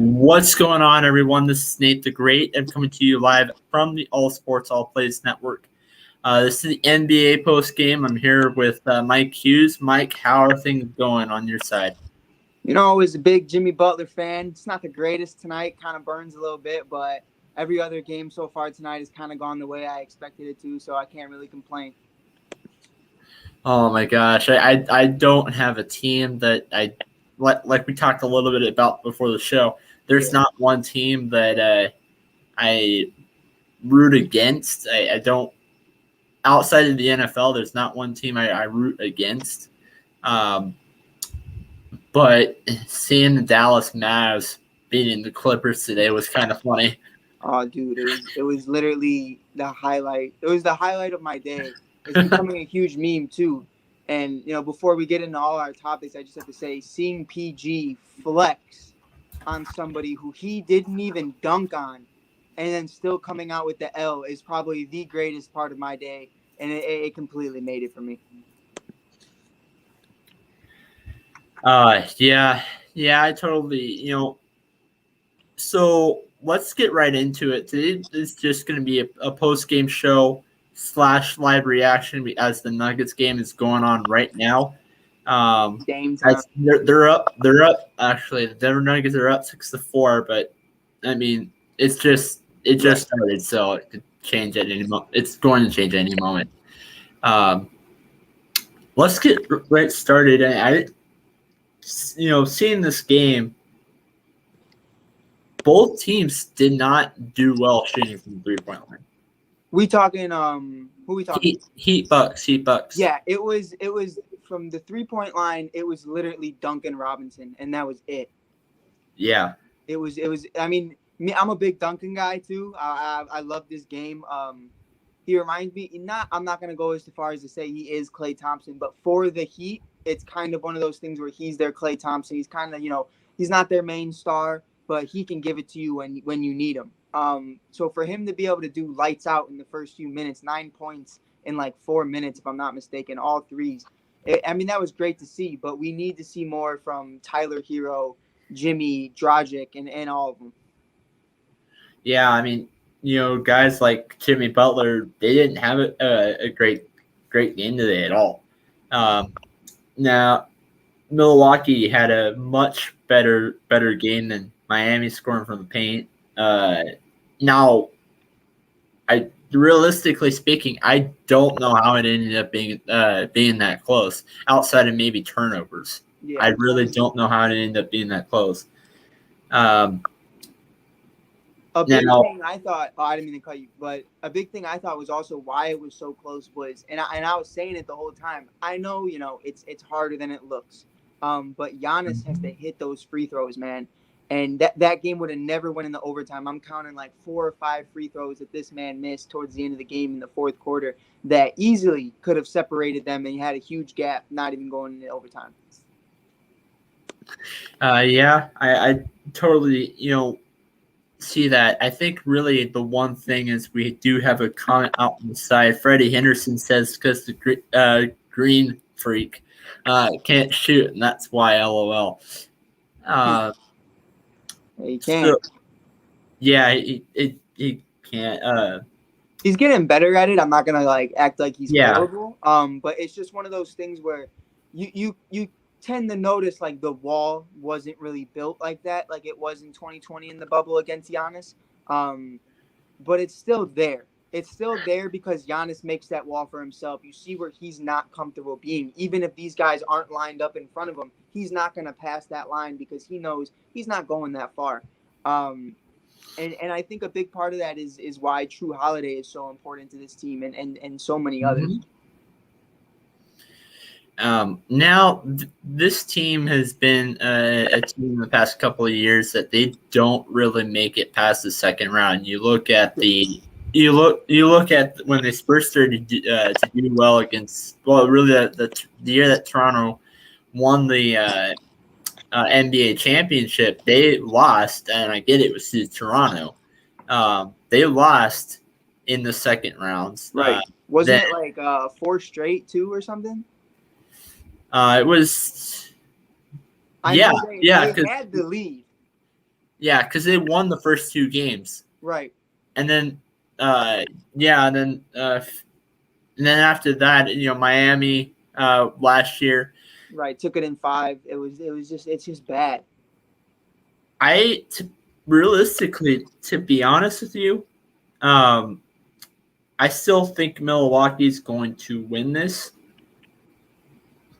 What's going on, everyone? This is Nate the Great. I'm coming to you live from the All Sports All Plays Network. This is the NBA postgame. I'm here with Mike Hughes. Mike, how are things going on your side? You know, I was a big Jimmy Butler fan. It's not the greatest tonight. Kind of burns a little bit, but every other game so far tonight has kind of gone the way I expected it to, so I can't really complain. Oh, my gosh. I don't have a team that like we talked a little bit about before the show. There's not one team that I root against. I don't – outside of the NFL, there's not one team I root against. But seeing the Dallas Mavs beating the Clippers today was kind of funny. Oh, dude, it was literally the highlight. It was the highlight of my day. It's becoming a huge meme, too. And, you know, before we get into all our topics, I just have to say, seeing PG flex on somebody who he didn't even dunk on and then still coming out with the L is probably the greatest part of my day. And it completely made it for me. Yeah, I totally, so let's get right into it. Today is just going to be a post-game show / live reaction as the Nuggets game is going on right now. They're up. Actually, the Denver Nuggets are up 6-4, but I mean, it just started, so it could change at any moment. It's going to change at any moment. Let's get right started. Seeing this game, both teams did not do well shooting from the 3-point line. We talking who we talking? Heat Bucks. Yeah, it was from the 3-point line. It was literally Duncan Robinson, and that was it. Yeah, it was. I mean, I'm a big Duncan guy too. I love this game. He reminds me. I'm not gonna go as far as to say he is Klay Thompson, but for the Heat, it's kind of one of those things where he's their Klay Thompson. He's kind of, he's not their main star, but he can give it to you when you need him. So for him to be able to do lights out in the first few minutes, 9 points in like 4 minutes, if I'm not mistaken, all threes. That was great to see, but we need to see more from Tyler Hero, Jimmy, Dragic, and all of them. Yeah, I mean, guys like Jimmy Butler, they didn't have a great game today at all. Now, Milwaukee had a much better game than Miami, scoring from the paint. Now, realistically speaking, I don't know how it ended up being that close, outside of maybe turnovers. Yeah. I really don't know how it ended up being that close. A big thing I thought, I didn't mean to cut you, but a big thing I thought was also why it was so close was, and I was saying it the whole time, I know, it's harder than it looks, but Giannis has to hit those free throws, man, and that game would have never went into overtime. I'm counting like 4 or 5 free throws that this man missed towards the end of the game in the fourth quarter that easily could have separated them, and he had a huge gap, not even going into overtime. Yeah, I totally, see that. I think really the one thing is we do have a comment out on the side. Freddie Henderson says because the green freak can't shoot, and that's why LOL. He can't. So, yeah, he can't. He's getting better at it. I'm not gonna act like he's horrible. But it's just one of those things where you tend to notice the wall wasn't really built like that, like it was in 2020 in the bubble against Giannis. But it's still there. It's still there because Giannis makes that wall for himself. You see where he's not comfortable being. Even if these guys aren't lined up in front of him, he's not going to pass that line because he knows he's not going that far. And I think a big part of that is why True Holiday is so important to this team and so many others. Now this team has been a team in the past couple of years that they don't really make it past the second round. You look at when they first started to do well against really the year that Toronto won the NBA championship. They lost, and I get it was to Toronto. They lost in the second rounds. Right. Wasn't it like 4 straight too or something? It was. I Yeah, know they had the lead. Yeah, because they won the first 2 games. Right. And then, and then after that, Miami last year. Right, took it in 5. It's just bad. Realistically, to be honest with you, I still think Milwaukee's going to win this,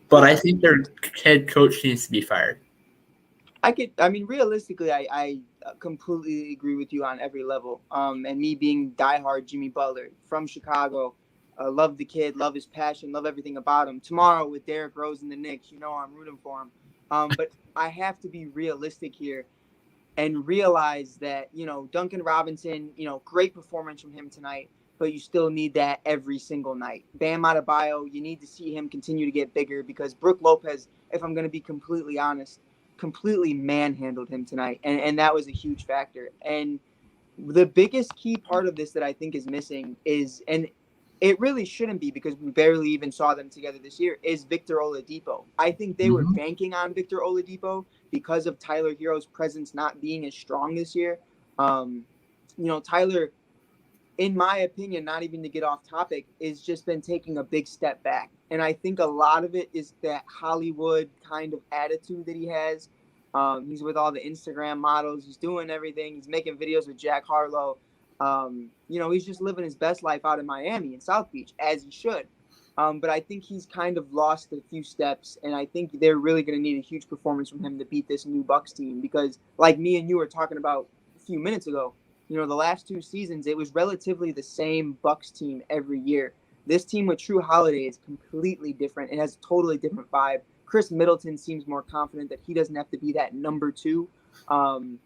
but I think their head coach needs to be fired. Realistically, I completely agree with you on every level. And me being diehard Jimmy Butler from Chicago, love the kid, love his passion, love everything about him. Tomorrow with Derrick Rose and the Knicks, I'm rooting for him. But I have to be realistic here and realize that, Duncan Robinson, great performance from him tonight, but you still need that every single night. Bam Adebayo, you need to see him continue to get bigger because Brook Lopez, if I'm going to be completely honest, completely manhandled him tonight. And that was a huge factor. And the biggest key part of this that I think is missing is, and it really shouldn't be because we barely even saw them together this year, is Victor Oladipo. I think they were banking on Victor Oladipo because of Tyler Hero's presence not being as strong this year. Tyler, in my opinion, not even to get off topic, has just been taking a big step back. And I think a lot of it is that Hollywood kind of attitude that he has. He's with all the Instagram models. He's doing everything. He's making videos with Jack Harlow. He's just living his best life out in Miami and South Beach, as he should. But I think he's kind of lost a few steps, and I think they're really going to need a huge performance from him to beat this new Bucks team because, like me and you were talking about a few minutes ago, the last 2 seasons, it was relatively the same Bucks team every year. This team with True Holiday is completely different. It has a totally different vibe. Chris Middleton seems more confident that he doesn't have to be that number 2. And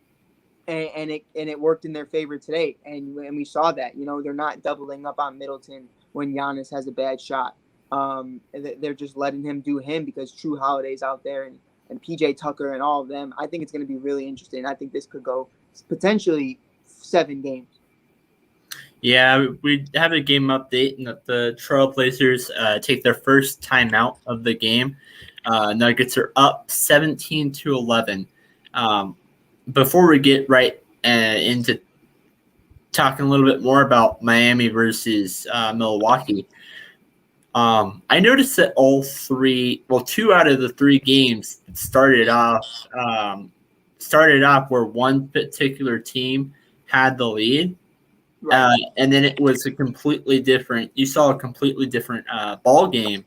it worked in their favor today. And we saw that, they're not doubling up on Middleton when Giannis has a bad shot. They're just letting him do him because True Holiday's out there and PJ Tucker and all of them. I think it's going to be really interesting. I think this could go potentially 7 games. Yeah, we have a game update, and the Trailblazers take their first timeout of the game. Nuggets are up 17-11. Before we get right into talking a little bit more about Miami versus Milwaukee, I noticed that 2 out of the 3 games started off where one particular team had the lead. Right. And then it was you saw a completely different ball game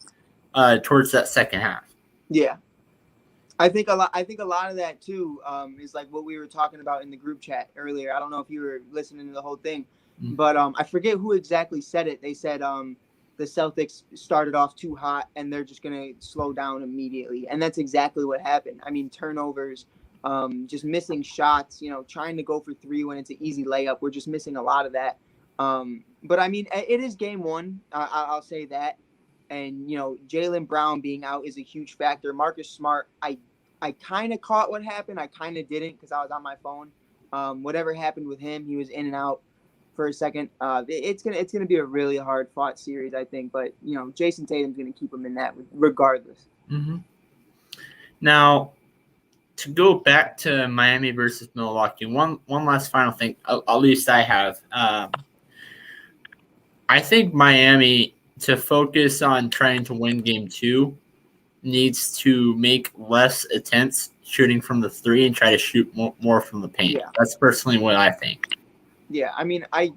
towards that second half. Yeah. I think a lot of that too is like what we were talking about in the group chat earlier. I don't know if you were listening to the whole thing, but I forget who exactly said it. They said the Celtics started off too hot and they're just going to slow down immediately. And that's exactly what happened. I mean, turnovers, just missing shots, trying to go for 3 when it's an easy layup. We're just missing a lot of that. But I mean, it is game 1. I'll say that. And, Jaylen Brown being out is a huge factor. Marcus Smart, I kind of caught what happened. I kind of didn't because I was on my phone. Whatever happened with him, he was in and out for a second. It's gonna be a really hard fought series, I think. But Jason Tatum's gonna keep him in that regardless. Mm-hmm. Now, to go back to Miami versus Milwaukee, one last final thing. At least I have. I think Miami, to focus on trying to win game 2, needs to make less attempts shooting from the 3 and try to shoot more from the paint. Yeah. That's personally what I think. Yeah, I mean, I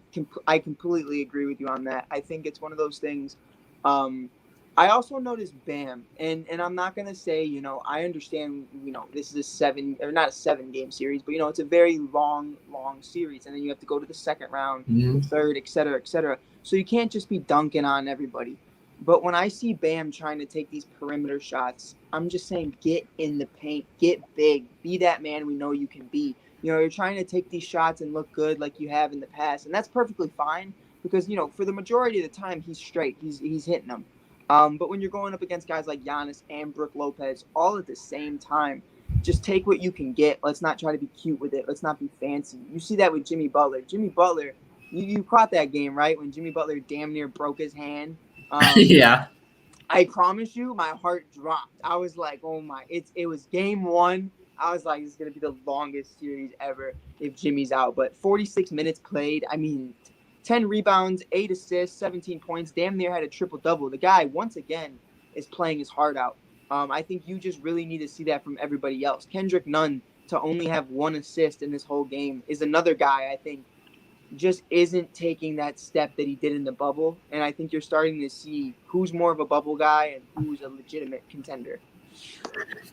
completely agree with you on that. I think it's one of those things. I also noticed Bam, and I'm not going to say, I understand, this is not a 7-game series, but, it's a very long series. And then you have to go to the second round, the third, et cetera, et cetera. So you can't just be dunking on everybody. But when I see Bam trying to take these perimeter shots, I'm just saying get in the paint, get big, be that man we know you can be. You're trying to take these shots and look good like you have in the past, and that's perfectly fine because for the majority of the time he's straight, he's hitting them. But when you're going up against guys like Giannis and Brook Lopez all at the same time, just take what you can get. Let's not try to be cute with it. Let's not be fancy. You see that with Jimmy Butler. Jimmy Butler, you caught that game, right? When Jimmy Butler damn near broke his hand. Yeah. I promise you, my heart dropped. I was like, oh my, it was game one. I was like, this is going to be the longest series ever if Jimmy's out. But 46 minutes played. I mean, 10 rebounds, 8 assists, 17 points, damn near had a triple-double. The guy, once again, is playing his heart out. I think you just really need to see that from everybody else. Kendrick Nunn, to only have 1 assist in this whole game, is another guy I think just isn't taking that step that he did in the bubble. And I think you're starting to see who's more of a bubble guy and who's a legitimate contender.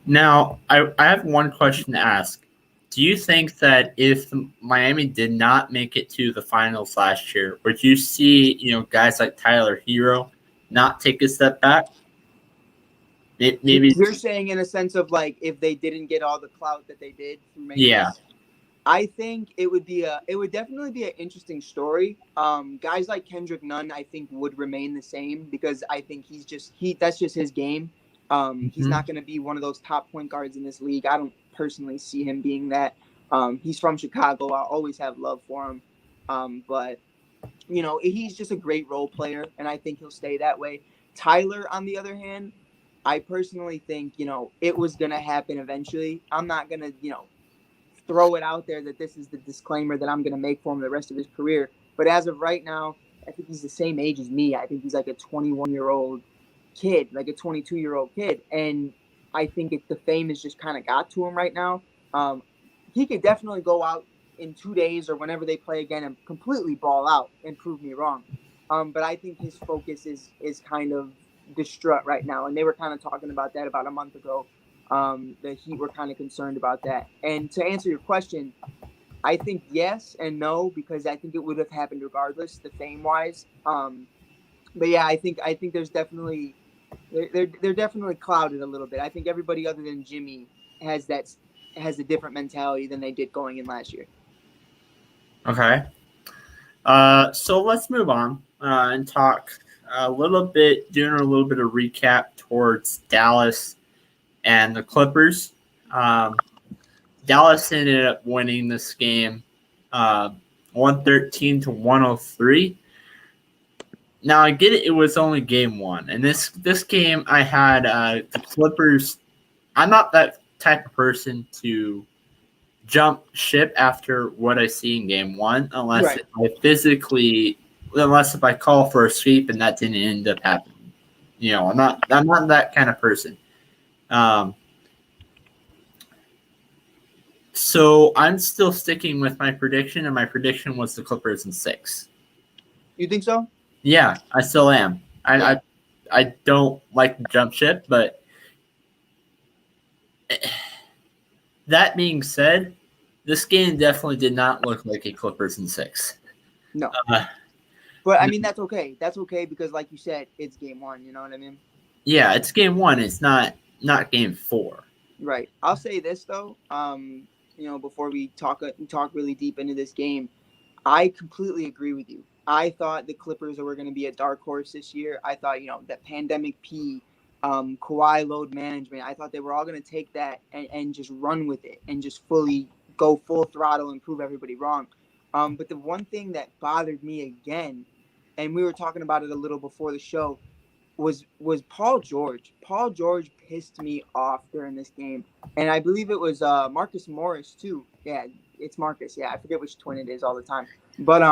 Now, I have one question to ask. Do you think that if Miami did not make it to the finals last year, would you see, guys like Tyler Hero not take a step back? Maybe you're saying in a sense of like if they didn't get all the clout that they did through making yeah. I think it would definitely be an interesting story. Guys like Kendrick Nunn, I think would remain the same because I think that's just his game. He's not going to be one of those top point guards in this league. I don't personally see him being that. He's from Chicago. I'll always have love for him. But he's just a great role player, and I think he'll stay that way. Tyler, on the other hand, I personally think, it was going to happen eventually. I'm not going to, throw it out there that this is the disclaimer that I'm going to make for him the rest of his career. But as of right now, I think he's the same age as me. I think he's like a 21-year-old kid, like a 22-year-old kid. And I think the fame has just kind of got to him right now. He could definitely go out in 2 days or whenever they play again and completely ball out and prove me wrong. But I think his focus is kind of distraught right now. And they were kind of talking about that about a month ago. The Heat were kind of concerned about that. And to answer your question, I think yes and no, because I think it would have happened regardless, the fame wise. But yeah, I think there's definitely they're definitely clouded a little bit. I think everybody other than Jimmy has a different mentality than they did going in last year. Okay. So let's move on and talk a little bit, doing a little bit of recap towards Dallas and the Clippers. Dallas ended up winning this game 113-103. Now, I get it. It was only game one. And this game, I had the Clippers. I'm not that type of person to jump ship after what I see in game one, unless if I call for a sweep and that didn't end up happening. I'm not that kind of person. So I'm still sticking with my prediction, and my prediction was the Clippers in 6. You think so? Yeah, I still am. I don't like the jump ship, but that being said, this game definitely did not look like a Clippers in 6. No. But I mean, that's okay. That's okay because, like you said, it's game one. You know what I mean? Yeah, it's game one. It's not game 4. Right. I'll say this though. Before we talk really deep into this game, I completely agree with you. I thought the Clippers were going to be a dark horse this year. I thought, that pandemic P, Kawhi load management, I thought they were all going to take that and just run with it and just fully go full throttle and prove everybody wrong. But the one thing that bothered me again, and we were talking about it a little before the show, was Paul George. Paul George pissed me off during this game. And I believe it was Marcus Morris too. Yeah, it's Marcus. Yeah, I forget which twin it is all the time. But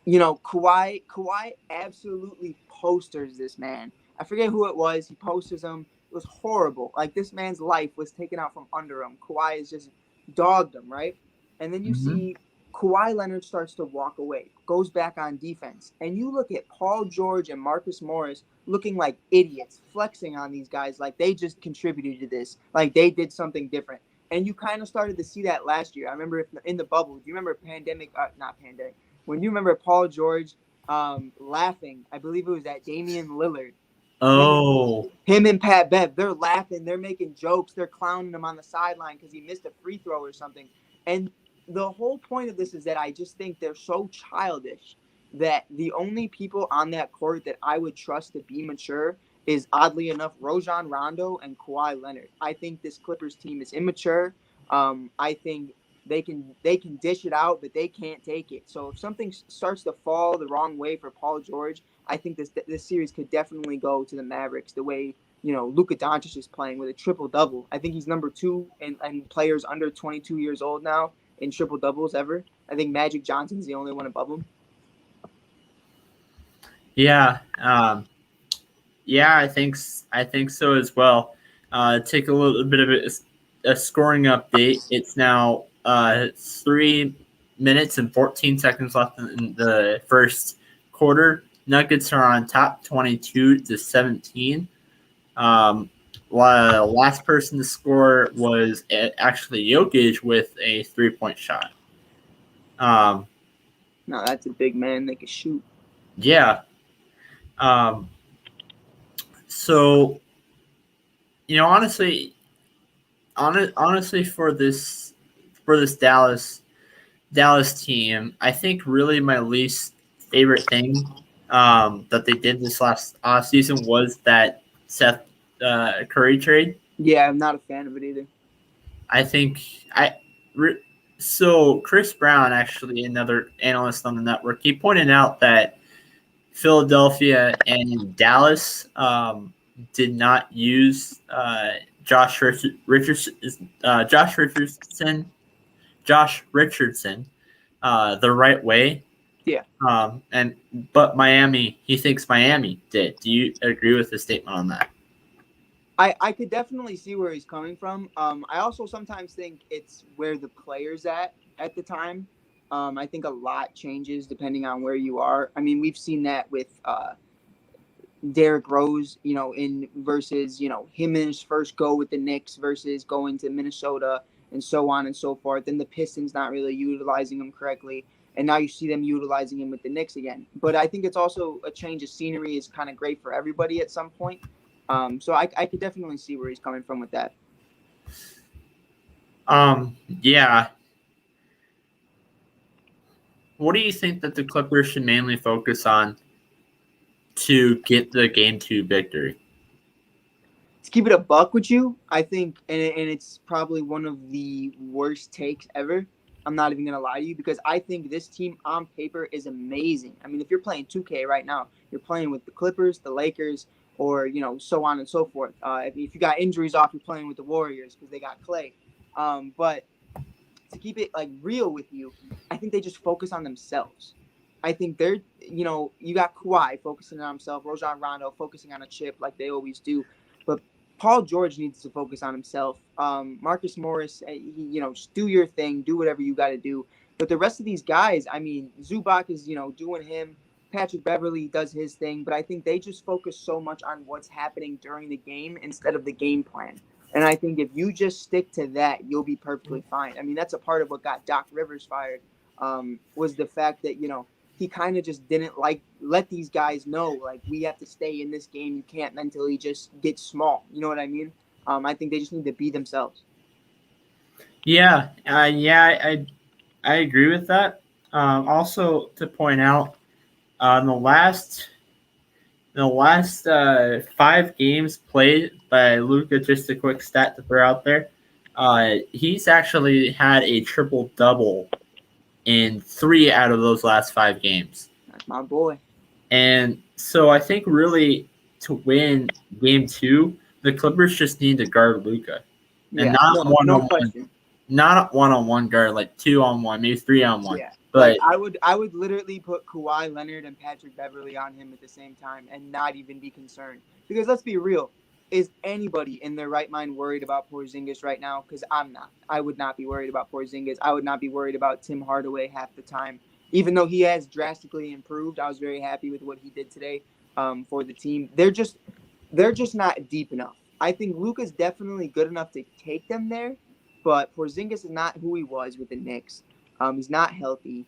Kawhi absolutely posters this man. I forget who it was. He posters him. It was horrible. Like, this man's life was taken out from under him. Kawhi is just dogged him, right? And then you see Kawhi Leonard starts to walk away, goes back on defense. And you look at Paul George and Marcus Morris looking like idiots, flexing on these guys like they just contributed to this, like they did something different. And you kind of started to see that last year. I remember in the bubble. Do you remember when you remember Paul George laughing. I believe it was at Damian Lillard. Oh, Him and Pat Bev, they're laughing, they're making jokes, they're clowning him on the sideline because he missed a free throw or something. And the whole point of this is that I just think they're so childish that the only people on that court that I would trust to be mature is, oddly enough, Rajon Rondo and Kawhi Leonard. I think this Clippers team is immature. I think they can dish it out, but they can't take it. So if something starts to fall the wrong way for Paul George, I think this series could definitely go to the Mavericks the way Luka Doncic is playing with a triple double. I think he's number 2 in players under 22 years old now in triple doubles ever. I think Magic Johnson's the only one above him. yeah. Yeah, I think so as well. Take a little bit of a scoring update. It's now 3 minutes and 14 seconds left in the first quarter. Nuggets are on top, 22-17. While the last person to score was actually Jokic with a 3-point shot. No, that's a big man. They can shoot. Yeah. So, honestly, for this Dallas team, I think really my least favorite thing that they did this last offseason was that Seth Curry trade. Yeah, I'm not a fan of it either. I think so Chris Brown, actually another analyst on the network, he pointed out that Philadelphia and Dallas did not use Josh Richardson the right way. Yeah. But he thinks Miami did. Do you agree with the statement on that? I could definitely see where he's coming from. I also sometimes think it's where the player's at the time. I think a lot changes depending on where you are. I mean, we've seen that with Derrick Rose, in versus, him in his first go with the Knicks versus going to Minnesota and so on and so forth. Then the Pistons not really utilizing him correctly. And now you see them utilizing him with the Knicks again. But I think it's also a change of scenery is kind of great for everybody at some point. So I could definitely see where he's coming from with that. Yeah. What do you think that the Clippers should mainly focus on to get the Game 2 victory? To keep it a buck with you, I think, and it's probably one of the worst takes ever. I'm not even going to lie to you because I think this team on paper is amazing. I mean, if you're playing 2K right now, you're playing with the Clippers, the Lakers, or, so on and so forth. If you got injuries off, you're playing with the Warriors because they got Clay. But to keep it real with you, I think they just focus on themselves. I think they're, you got Kawhi focusing on himself, Rajon Rondo focusing on a chip like they always do. But Paul George needs to focus on himself. Marcus Morris, just do your thing, do whatever you got to do. But the rest of these guys, I mean, Zubac is, doing him. Patrick Beverly does his thing. But I think they just focus so much on what's happening during the game instead of the game plan. And I think if you just stick to that, you'll be perfectly fine. I mean, that's a part of what got Doc Rivers fired, was the fact that, he kind of just didn't let these guys know, we have to stay in this game. You can't mentally just get small. You know what I mean? I think they just need to be themselves. Yeah. I agree with that. Also, to point out, in the last 5 games played by Luka, just a quick stat to throw out there, he's actually had a triple-double in 3 out of those last 5 games. That's my boy. And so I think really to win Game 2, the Clippers just need to guard Luka. Yeah, and not no question. Not a 1-on-1 guard, 2-on-1, maybe 3-on-1. Yeah. But I would literally put Kawhi Leonard and Patrick Beverly on him at the same time and not even be concerned. Because let's be real, is anybody in their right mind worried about Porzingis right now? Because I'm not. I would not be worried about Porzingis. I would not be worried about Tim Hardaway half the time. Even though he has drastically improved, I was very happy with what he did today for the team. They're just not deep enough. I think Luka's definitely good enough to take them there, but Porzingis is not who he was with the Knicks. He's not healthy.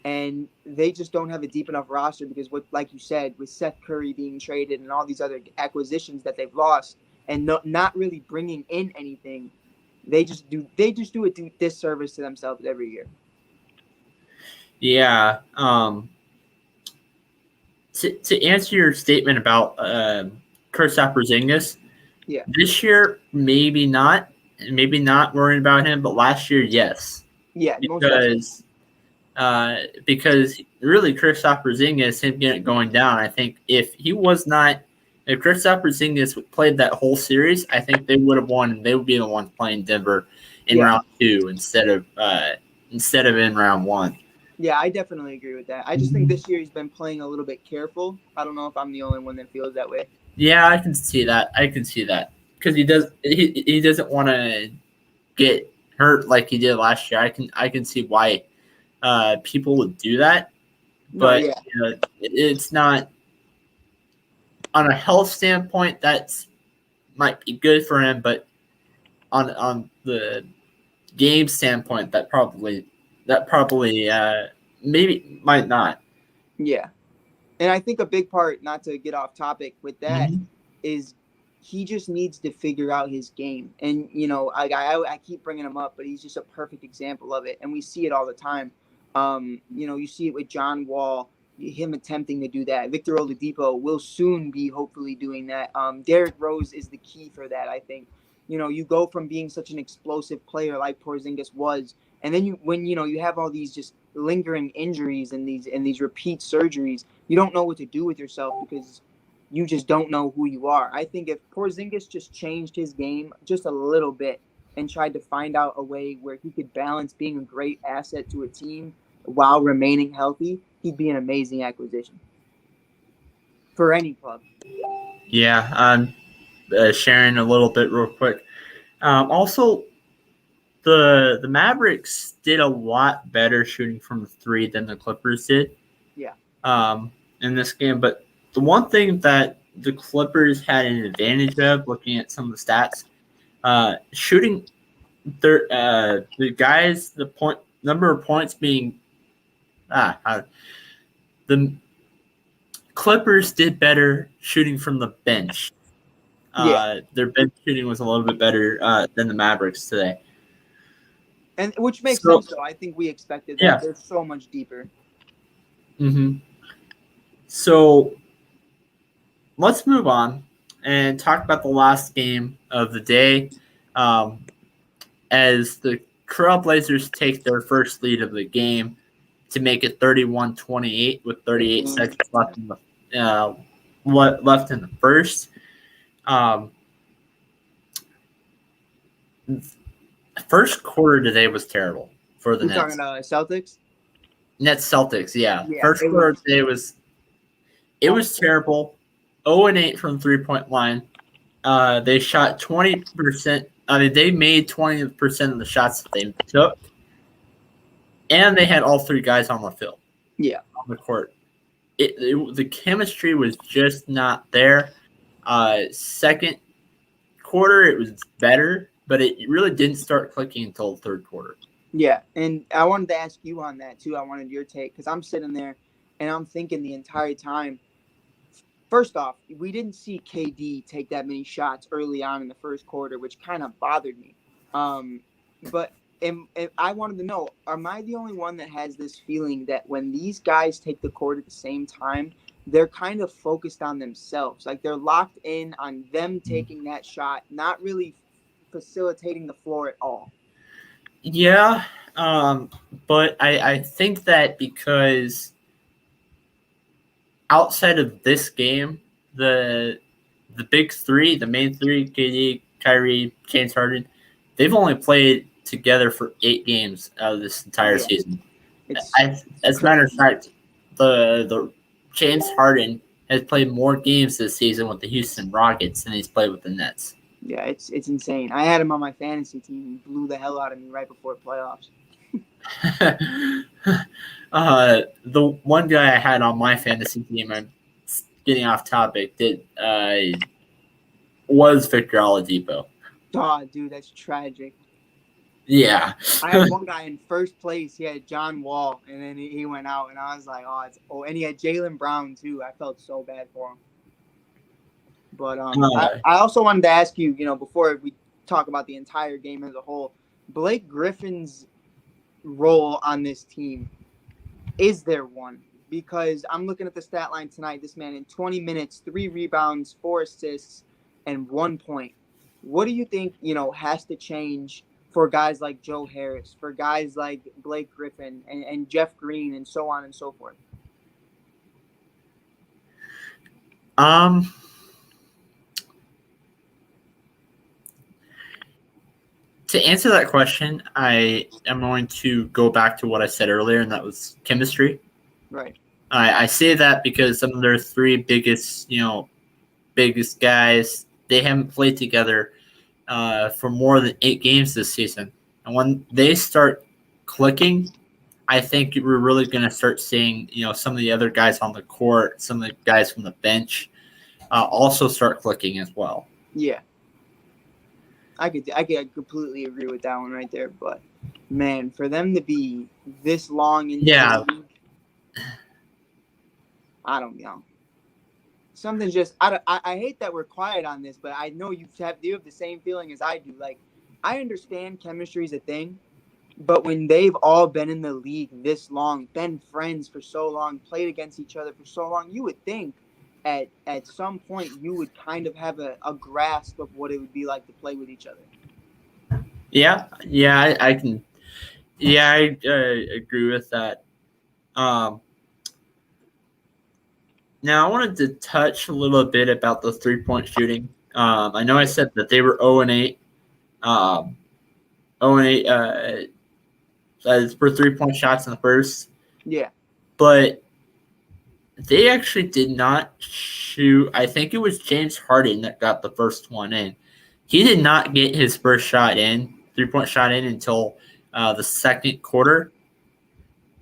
And they just don't have a deep enough roster because, like you said, with Seth Curry being traded and all these other acquisitions that they've lost, and not really bringing in anything, they just do a disservice to themselves every year. Yeah. To answer your statement about Kristaps Porzingis, Yeah. this year maybe not worrying about him, but last year yes, Yeah, most definitely. Because really Kristaps Porzingis, him going down, I think if Kristaps Porzingis played that whole series, I think they would have won, and they would be the ones playing Denver in round 2 instead of in round 1. Yeah, I definitely agree with that. I just think this year he's been playing a little bit careful. I don't know if I'm the only one that feels that way. Yeah, I can see that. Because he doesn't want to get hurt like he did last year. I can see why people would do that, No, but yeah. it's not on a health standpoint. That's might be good for him, but on the game standpoint, that probably maybe might not. Yeah. And I think a big part, not to get off topic with that, is he just needs to figure out his game. And, I keep bringing him up, but he's just a perfect example of it. And we see it all the time. You see it with John Wall, him attempting to do that. Victor Oladipo will soon be hopefully doing that. Derrick Rose is the key for that, I think. You go from being such an explosive player like Porzingis was, and then when you have all these just lingering injuries and these repeat surgeries, you don't know what to do with yourself because you just don't know who you are. I think if Porzingis just changed his game just a little bit and tried to find out a way where he could balance being a great asset to a team while remaining healthy, he'd be an amazing acquisition for any club. Yeah, I'm sharing a little bit real quick. Also, the Mavericks did a lot better shooting from the 3 than the Clippers did. Yeah. In this game, but the one thing that the Clippers had an advantage of, looking at some of the stats, shooting the guys, the number of points being the Clippers did better shooting from the bench. Their bench shooting was a little bit better than the Mavericks today. And which makes sense, though. I think we expected that. Yeah. They're so much deeper. Mm-hmm. So let's move on and talk about the last game of the day. As the Trailblazers take their first lead of the game to make it 31-28 with 38 seconds left in the first. First quarter today was terrible for the Nets. We're talking Celtics? Nets Celtics, yeah. First it quarter today was terrible. 0-8 from 3-point line. They shot 20%. They made 20% of the shots that they took, and they had all 3 guys on the field. Yeah, on the court. The chemistry was just not there. Second quarter, it was better, but it really didn't start clicking until the third quarter. Yeah, and I wanted to ask you on that too. I wanted your take because I'm sitting there and I'm thinking the entire time. First off, we didn't see KD take that many shots early on in the first quarter, which kind of bothered me. But I wanted to know, am I the only one that has this feeling that when these guys take the court at the same time, they're kind of focused on themselves? Like they're locked in on them taking that shot, not really facilitating the floor at all. Yeah, but I think that because outside of this game, the big 3, the main 3, KD, Kyrie, James Harden, they've only played together for 8 games out of this entire season. As a matter of fact, the James Harden has played more games this season with the Houston Rockets than he's played with the Nets. Yeah, it's insane. I had him on my fantasy team and blew the hell out of me right before playoffs. The one guy I had on my fantasy team, I'm getting off topic, was Victor Oladipo. Oh, dude, that's tragic. Yeah. I had one guy in first place. He had John Wall, and then he went out, and I was like, and he had Jaylen Brown too. I felt so bad for him. But I also wanted to ask you, before we talk about the entire game as a whole, Blake Griffin's role on this team, is there one? Because I'm looking at the stat line tonight. This man in 20 minutes, 3 rebounds, 4 assists, and 1 point. What do you think, has to change for guys like Joe Harris, for guys like Blake Griffin and Jeff Green, and so on and so forth? To answer that question, I am going to go back to what I said earlier, and that was chemistry. Right. I say that because some of their 3 biggest guys, they haven't played together for more than 8 games this season. And when they start clicking, I think we're really going to start seeing, some of the other guys on the court, some of the guys from the bench also start clicking as well. Yeah. I could completely agree with that one right there. But, man, for them to be this long into the league, I don't know. Something's just I hate that we're quiet on this, but I know you have the same feeling as I do. Like, I understand chemistry is a thing, but when they've all been in the league this long, been friends for so long, played against each other for so long, you would think at some point you would kind of have a grasp of what it would be like to play with each other. Yeah, I can. Yeah, I agree with that. Now, I wanted to touch a little bit about the 3-point shooting. I know I said that they were 0-8. 0-8 for 3-point shots in the first. Yeah. But they actually did not shoot. I think it was James Harden that got the first one in. He did not get his first shot in, 3-point shot in, until the second quarter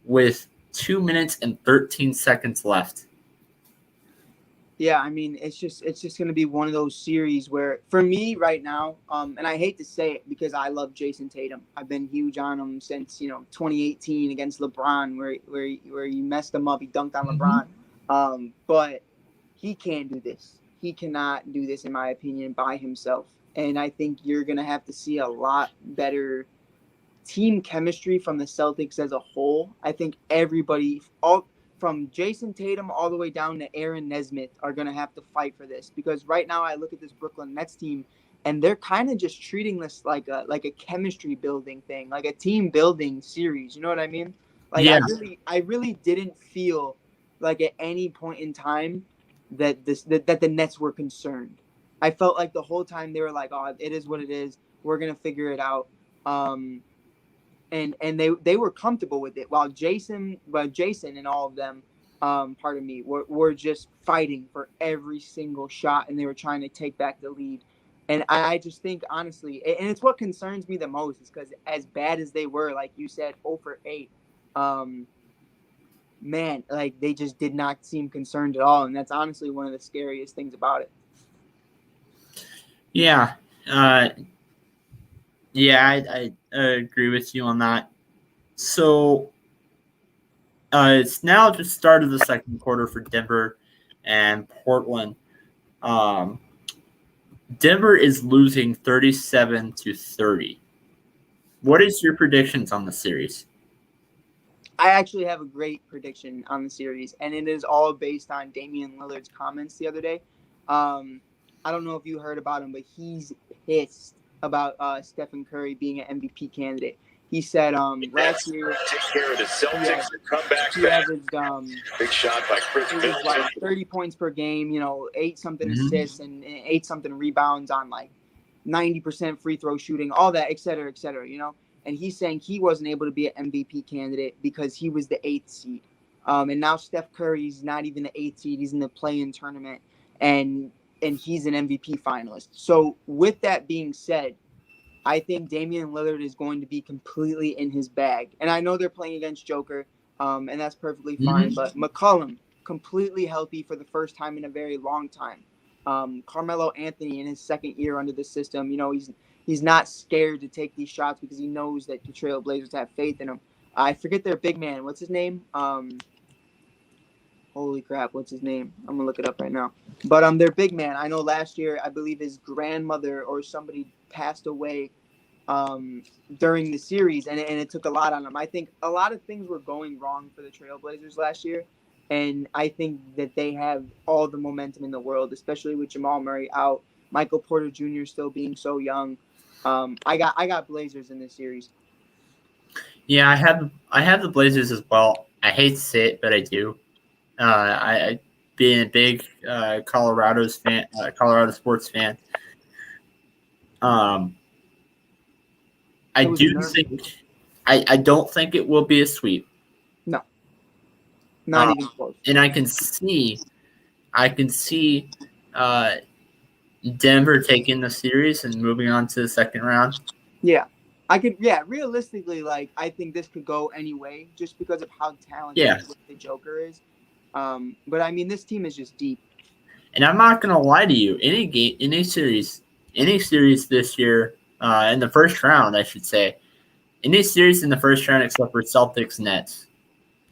with 2 minutes and 13 seconds left. Yeah, I mean, it's just going to be one of those series where, for me right now, and I hate to say it because I love Jason Tatum. I've been huge on him since 2018 against LeBron, where he messed him up. He dunked on LeBron, but he can't do this. He cannot do this, in my opinion, by himself. And I think you're going to have to see a lot better team chemistry from the Celtics as a whole. I think everybody, from Jason Tatum all the way down to Aaron Nesmith, are going to have to fight for this, because right now I look at this Brooklyn Nets team and they're kind of just treating this like a chemistry building thing, like a team building series. You know what I mean? Like, yeah. I really didn't feel like at any point in time that the Nets were concerned. I felt like the whole time they were like, "Oh, it is what it is. We're going to figure it out." And they were comfortable with it, while Jason and all of them, were just fighting for every single shot, and they were trying to take back the lead. And I just think, honestly, and it's what concerns me the most, is because as bad as they were, like you said, 0 for 8, man, like, they just did not seem concerned at all, and that's honestly one of the scariest things about it. Yeah. I agree with you on that. So it's now the start of the second quarter for Denver and Portland. Denver is losing 37-30. What is your predictions on the series? I actually have a great prediction on the series, and it is all based on Damian Lillard's comments the other day. I don't know if you heard about him, but he's pissed about Stephen Curry being an MVP candidate. He said last year take care of the Celtics. He averaged big shot by Chris Middleton. Like 30 points per game, 8 something assists and 8 something rebounds on like 90% free throw shooting, all that, et cetera, And he's saying he wasn't able to be an MVP candidate because he was the 8th seed. And now Steph Curry's not even the 8th seed. He's in the play-in tournament, and he's an MVP finalist. So with that being said, I think Damian Lillard is going to be completely in his bag. And I know they're playing against Joker, and that's perfectly fine. But McCollum, completely healthy for the first time in a very long time. Carmelo Anthony in his second year under the system, he's not scared to take these shots because he knows that the Trailblazers have faith in him. I forget their big man. What's his name? Holy crap, what's his name? I'm gonna look it up right now. But their big man. I know last year I believe his grandmother or somebody passed away during the series, and it took a lot on him. I think a lot of things were going wrong for the Trailblazers last year, and I think that they have all the momentum in the world, especially with Jamal Murray out, Michael Porter Jr. still being so young. I got Blazers in this series. Yeah, I have the Blazers as well. I hate to say it, but I do. I being a big Colorado sports fan. I do think I don't think it will be a sweep. No, not even close. And I can see Denver taking the series and moving on to the second round. Yeah. Realistically, like, I think this could go any way just because of how talented the Joker is. But I mean, this team is just deep. And I'm not gonna lie to you, any series this year, in the first round, I should say, any series in the first round except for Celtics Nets,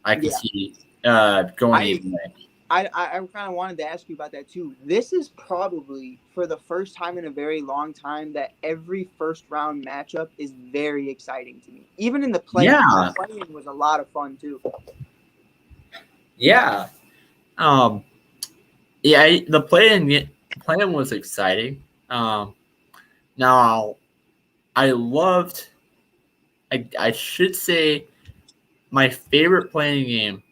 I can see going either way. I kind of wanted to ask you about that too. This is probably for the first time in a very long time that every first round matchup is very exciting to me. Even in the play-in, the play-in was a lot of fun too. Yeah. The play-in was exciting. Now I should say my favorite play-in game.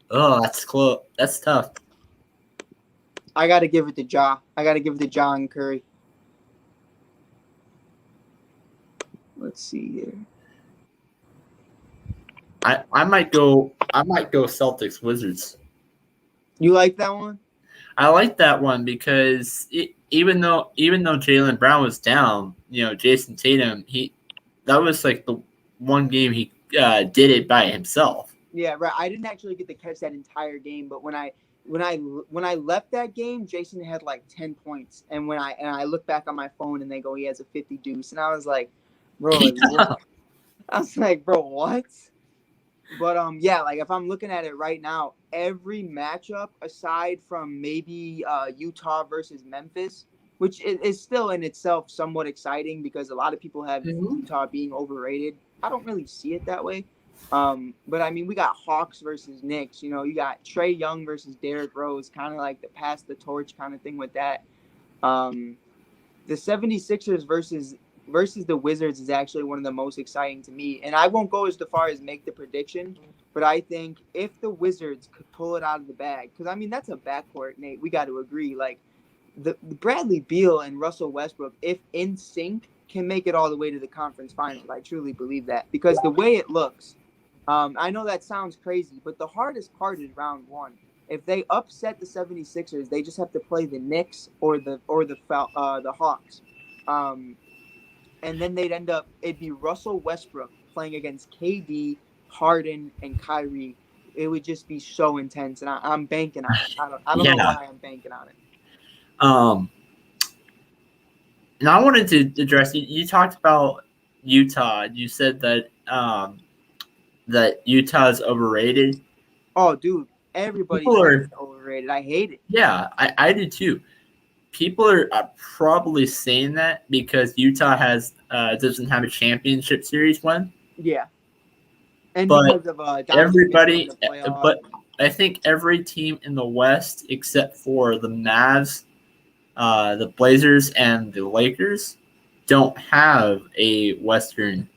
Oh, that's close. That's tough. I got to give it to Ja. I got to give it to Ja and Curry. Let's see here. I might go Celtics Wizards. You like that one? I like that one because even though Jaylen Brown was down, Jason Tatum, that was like the one game he did it by himself. Yeah, right. I didn't actually get to catch that entire game, but when I left that game, Jason had like 10 points, and when I look back on my phone and they go he has a 50 deuce, and I was like, bro, what? I was like, bro, what? But like if I'm looking at it right now, every matchup aside from maybe Utah versus Memphis, which is still in itself somewhat exciting because a lot of people have Utah being overrated. I don't really see it that way. But I mean, we got Hawks versus Knicks. You got Trae Young versus Derrick Rose, kind of like the pass the torch kind of thing with that. The 76ers versus the Wizards is actually one of the most exciting to me. And I won't go as far as make the prediction, but I think if the Wizards could pull it out of the bag, because I mean, that's a backcourt, Nate. We got to agree. Like the Bradley Beal and Russell Westbrook, if in sync, can make it all the way to the conference finals. I truly believe that because the way it looks. I know that sounds crazy, but the hardest part is round one. If they upset the 76ers, they just have to play the Knicks or the Hawks. And then it'd be Russell Westbrook playing against KD, Harden, and Kyrie. It would just be so intense, and I'm banking on it. I don't know why I'm banking on it. And I wanted to address, you talked about Utah. You said that that Utah is overrated. Oh, dude, everybody's overrated. I hate it. Yeah, I do too. People are probably saying that because Utah doesn't have a championship series win. Yeah, and but because of everybody, but I think every team in the West except for the Mavs, the Blazers, and the Lakers don't have a Western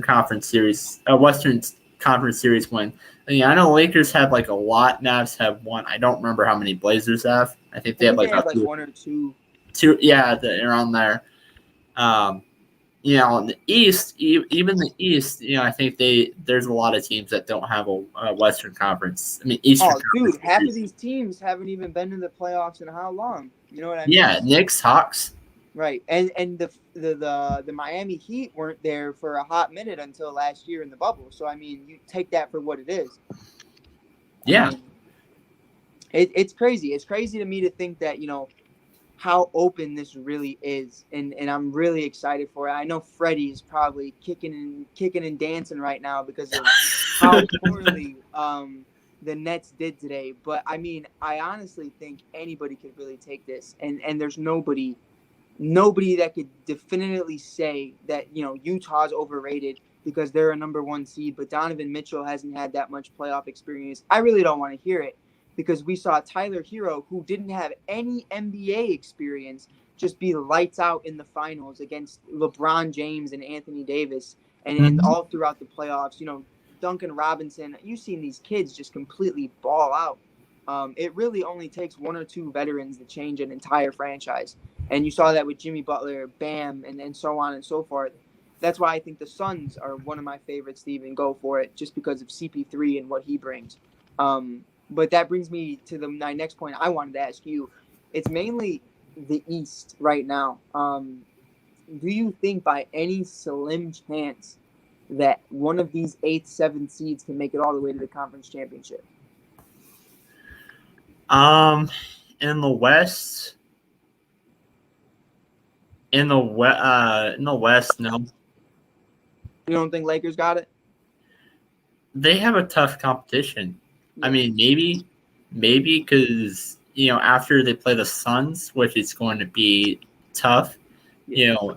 Conference Series, Western Conference Series win. I mean, I know Lakers have like a lot. Mavs have one. I don't remember how many Blazers have. I think they have like one or two. Yeah, around there. In the East, even the East, I think there's a lot of teams that don't have a Western Conference. I mean, Eastern. Dude, half of these teams haven't even been in the playoffs in how long? You know what I mean? Yeah, Knicks, Hawks. Right, and the Miami Heat weren't there for a hot minute until last year in the bubble. So I mean, you take that for what it is. Yeah, I mean, it's crazy. It's crazy to me to think that how open this really is, and I'm really excited for it. I know Freddie is probably kicking and dancing right now because of how poorly the Nets did today. But I mean, I honestly think anybody could really take this, and there's nobody that could definitively say that, you know, Utah's overrated because they're a number 1 seed, but Donovan Mitchell hasn't had that much playoff experience. I really don't want to hear it because we saw Tyler Hero, who didn't have any NBA experience, just be lights out in the finals against LeBron James and Anthony Davis and all throughout the playoffs. You know, Duncan Robinson, you've seen these kids just completely ball out. It really only takes 1 or 2 veterans to change an entire franchise. And you saw that with Jimmy Butler, Bam, and so on and so forth. That's why I think the Suns are one of my favorites to even go for it, just because of CP3 and what he brings. But that brings me to my next point I wanted to ask you. It's mainly the East right now. Do you think by any slim chance that one of these 8th, 7th seeds can make it all the way to the conference championship? In the West, in the West, no. You don't think Lakers got it? They have a tough competition. Yeah. I mean, maybe because, you know, after they play the Suns, which is going to be tough, you know,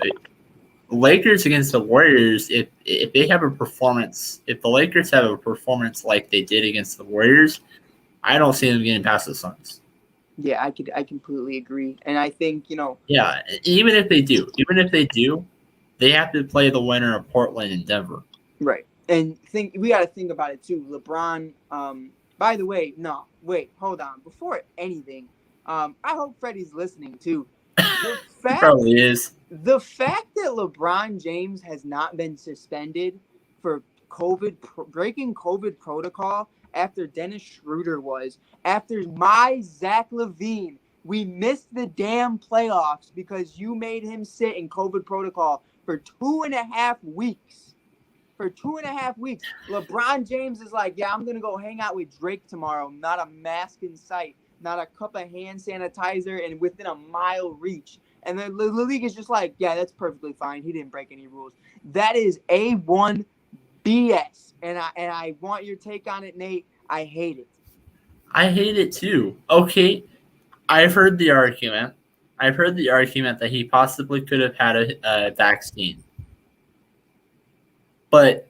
Lakers against the Warriors, if they have a performance, if the Lakers have a performance like they did against the Warriors, I don't see them getting past the Suns. Yeah, I completely agree. And I think, you know, yeah, even if they do, they have to play the winner of Portland and Denver. Right. And we got to think about it too. LeBron, by the way, no, wait, hold on. Before anything, I hope Freddie's listening too. He probably is. The fact that LeBron James has not been suspended for breaking COVID protocol after Dennis Schroeder was, after my Zach LaVine, we missed the damn playoffs because you made him sit in COVID protocol for 2.5 weeks. For 2.5 weeks, LeBron James is like, yeah, I'm going to go hang out with Drake tomorrow. Not a mask in sight, not a cup of hand sanitizer, and within a mile reach. And then the league is just like, yeah, that's perfectly fine. He didn't break any rules. That is A1 BS. And I want your take on it, Nate. I hate it. I hate it too. Okay, I've heard the argument. That he possibly could have had a vaccine. But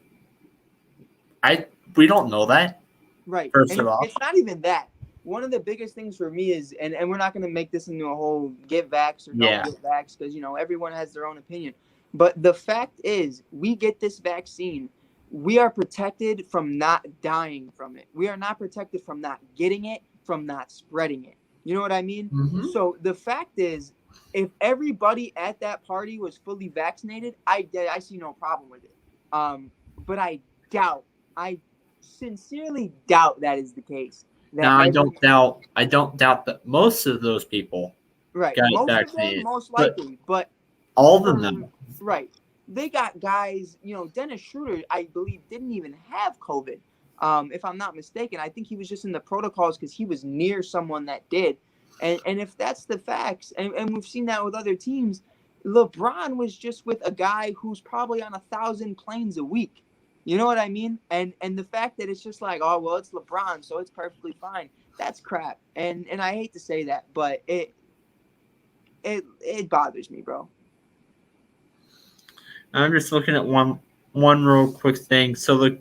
we don't know that. Right. First of all, it's not even that. One of the biggest things for me is, and we're not going to make this into a whole get vax or don't get vax because, you know, everyone has their own opinion. But the fact is, we get this vaccine, we are protected from not dying from it. We are not protected from not getting it, from not spreading it. You know what I mean? Mm-hmm. So the fact is, if everybody at that party was fully vaccinated, I see no problem with it. But I sincerely doubt that is the case. Now, I don't doubt that most of those people got vaccinated. Most likely, but all of them. Right. They got guys, you know, Dennis Schroeder, I believe, didn't even have COVID. If I'm not mistaken, I think he was just in the protocols because he was near someone that did. And if that's the facts, and we've seen that with other teams, LeBron was just with a guy who's probably on 1,000 planes a week. You know what I mean? And the fact that it's just like, oh, well, it's LeBron, so it's perfectly fine. That's crap. And I hate to say that, but it bothers me, bro. I'm just looking at one real quick thing. So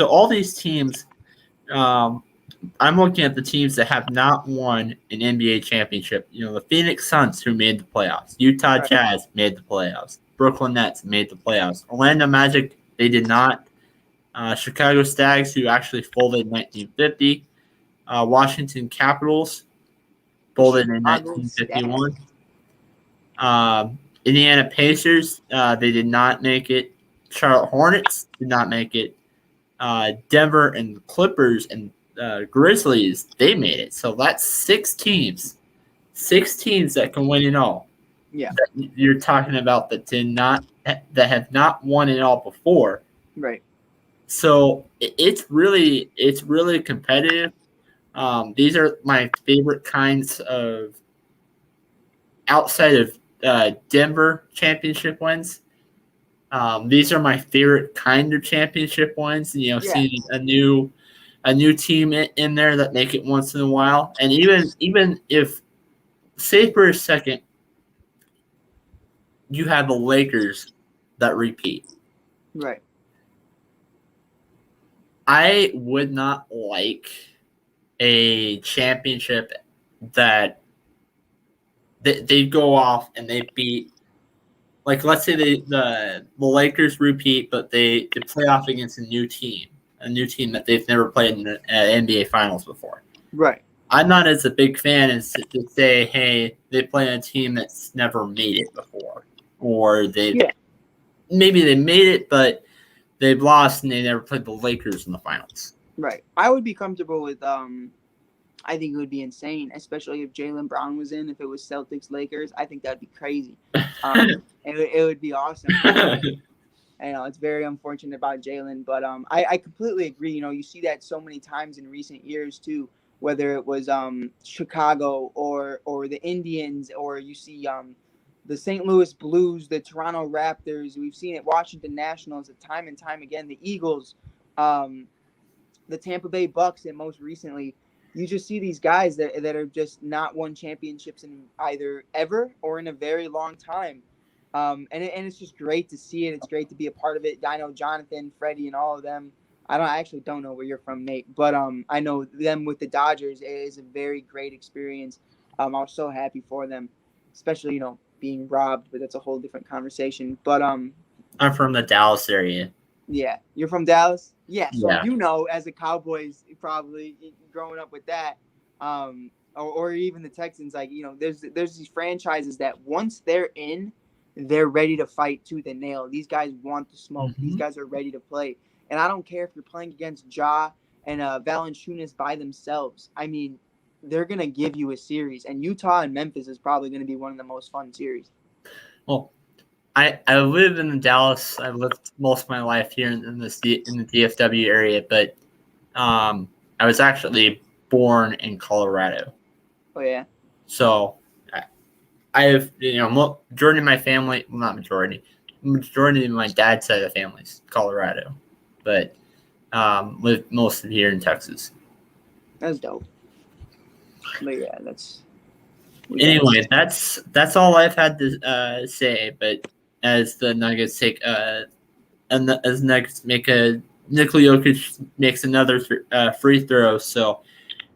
all these teams, I'm looking at the teams that have not won an NBA championship. You know, the Phoenix Suns, who made the playoffs. Utah Jazz made the playoffs. Brooklyn Nets made the playoffs. Orlando Magic, they did not. Chicago Stags, who actually folded in 1950. Washington Capitals folded in 1951. Indiana Pacers, they did not make it. Charlotte Hornets did not make it. Denver and Clippers and Grizzlies, they made it. So that's 6 teams. 6 teams that can win it all. Yeah. That you're talking about that have not won it all before. Right. So it's really competitive. These are my favorite kinds of outside of Denver championship wins, these are my favorite kind of championship wins. Seeing a new team in there that make it once in a while, and even if, say for a second, you have the Lakers that repeat. Right. I would not like a championship that they go off and they beat, like, let's say the Lakers repeat, but they play off against a new team that they've never played in the NBA Finals before. Right. I'm not as a big fan as to say, hey, they play a team that's never made it before, or maybe they made it, but they've lost and they never played the Lakers in the finals. Right. I would be comfortable with I think it would be insane, especially if Jaylen Brown was in. If it was Celtics Lakers, I think that'd be crazy. It would be awesome. It's very unfortunate about Jaylen, but I completely agree. You see that so many times in recent years too, whether it was Chicago or the Indians, or you see the St. Louis Blues, the Toronto Raptors. We've seen it, Washington Nationals, time and time again, the Eagles, the Tampa Bay Bucks, and most recently, you just see these guys that are just not won championships in either ever or in a very long time. And it's just great to see it. It's great to be a part of it. I know Jonathan, Freddie, and all of them. I actually don't know where you're from, Nate, but I know them with the Dodgers. It is a very great experience. I was so happy for them, especially, being robbed, but that's a whole different conversation. But I'm from the Dallas area. Yeah, you're from Dallas? Yeah, so Yeah. As a Cowboys, probably growing up with that, or even the Texans, there's these franchises that once they're in, they're ready to fight tooth and nail. These guys want to smoke. Mm-hmm. These guys are ready to play. And I don't care if you're playing against Ja and Valanciunas by themselves. I mean, they're going to give you a series. And Utah and Memphis is probably going to be one of the most fun series. Well, I live in Dallas. I've lived most of my life here in the DFW area, but I was actually born in Colorado. Oh, yeah? So I have, majority of my family, well, not majority of my dad's side of the family is Colorado, but live most of here in Texas. That's dope. But yeah, that's. Anyway, that's all I've had to say. But as the Nuggets make Nikola Jokic makes another free throw, so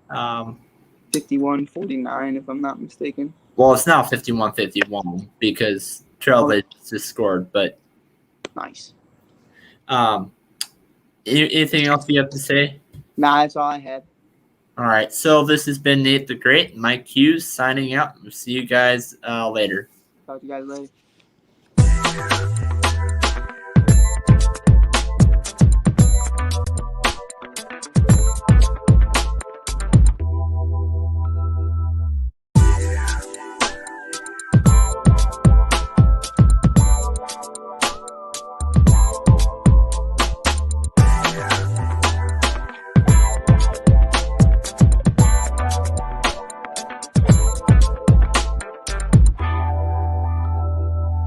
51-49, if I'm not mistaken. Well, it's now 51-51 because Trailblazers just scored. But nice. Anything else you have to say? Nah, that's all I had. All right, so this has been Nate the Great, Mike Hughes signing out. We'll see you guys later. Talk to you guys later.